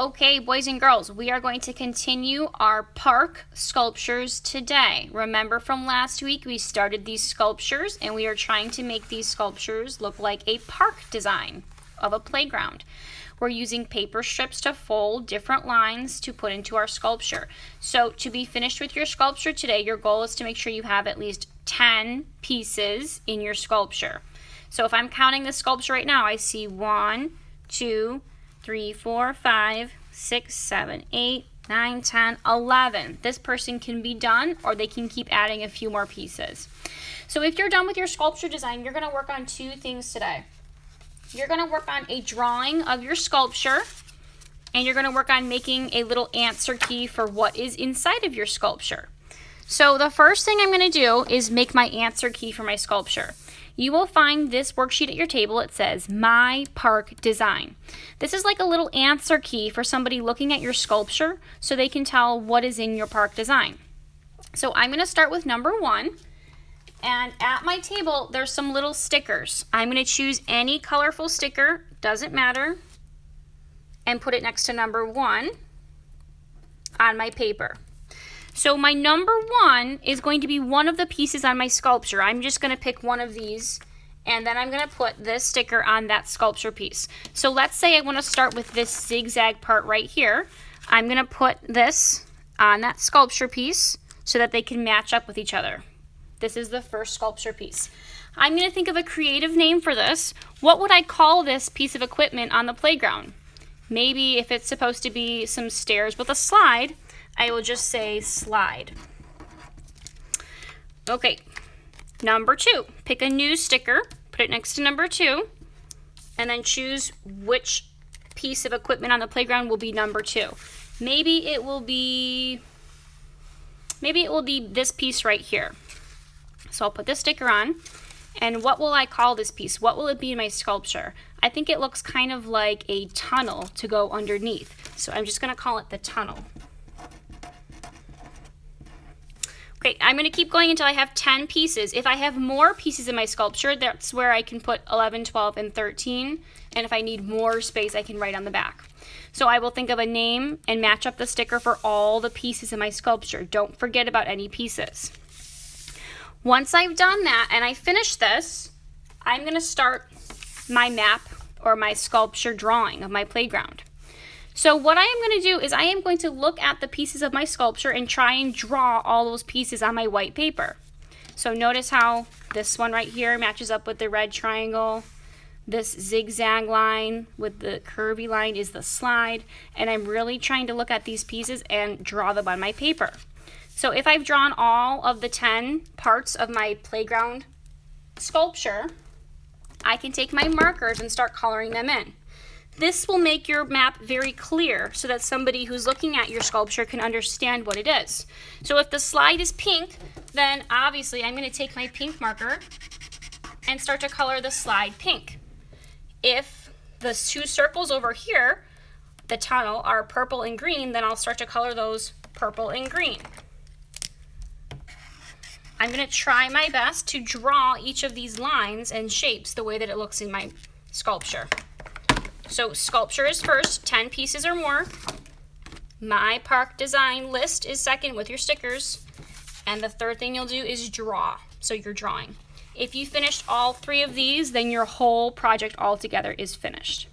Okay, boys and girls, we are going to continue our park sculptures today. Remember from last week, we started these sculptures and we are trying to make these sculptures look like a park design of a playground. We're using paper strips to fold different lines to put into our sculpture. So to be finished with your sculpture today, your goal is to make sure you have at least 10 pieces in your sculpture. So if I'm counting the sculpture right now, I see 1, 2, 3, 4, 5, 6, 7, 8, 9, 10, 11. This person can be done, or they can keep adding a few more pieces. So if you're done with your sculpture design, you're going to work on two things today. You're going to work on a drawing of your sculpture, and you're going to work on making a little answer key for what is inside of your sculpture. So the first thing I'm going to do is make my answer key for my sculpture. You will find this worksheet at your table. It says My Park Design. This is like a little answer key for somebody looking at your sculpture so they can tell what is in your park design. So I'm going to start with number 1. And at my table, there's some little stickers. I'm going to choose any colorful sticker, doesn't matter, and put it next to number 1 on my paper. So my number 1 is going to be one of the pieces on my sculpture. I'm just going to pick one of these, and then I'm going to put this sticker on that sculpture piece. So let's say I want to start with this zigzag part right here. I'm going to put this on that sculpture piece so that they can match up with each other. This is the first sculpture piece. I'm going to think of a creative name for this. What would I call this piece of equipment on the playground? Maybe if it's supposed to be some stairs with a slide, I will just say slide. Okay, number 2. Pick a new sticker, put it next to number 2, and then choose which piece of equipment on the playground will be number 2. Maybe it will be this piece right here. So I'll put this sticker on, and what will I call this piece? What will it be in my sculpture? I think it looks kind of like a tunnel to go underneath. So I'm just going to call it the tunnel. Okay, I'm going to keep going until I have 10 pieces. If I have more pieces in my sculpture, that's where I can put 11, 12, and 13. And if I need more space, I can write on the back. So I will think of a name and match up the sticker for all the pieces in my sculpture. Don't forget about any pieces. Once I've done that and I finish this, I'm going to start my map or my sculpture drawing of my playground. So what I am going to do is I am going to look at the pieces of my sculpture and try and draw all those pieces on my white paper. So notice how this one right here matches up with the red triangle. This zigzag line with the curvy line is the slide. And I'm really trying to look at these pieces and draw them on my paper. So if I've drawn all of the 10 parts of my playground sculpture, I can take my markers and start coloring them in. This will make your map very clear so that somebody who's looking at your sculpture can understand what it is. So if the slide is pink, then obviously I'm going to take my pink marker and start to color the slide pink. If the 2 circles over here, the tunnel, are purple and green, then I'll start to color those purple and green. I'm going to try my best to draw each of these lines and shapes the way that it looks in my sculpture. So sculpture is first, 10 pieces or more. My park design list is second with your stickers. And the third thing you'll do is draw. So you're drawing. If you finished all 3 of these, then your whole project altogether is finished.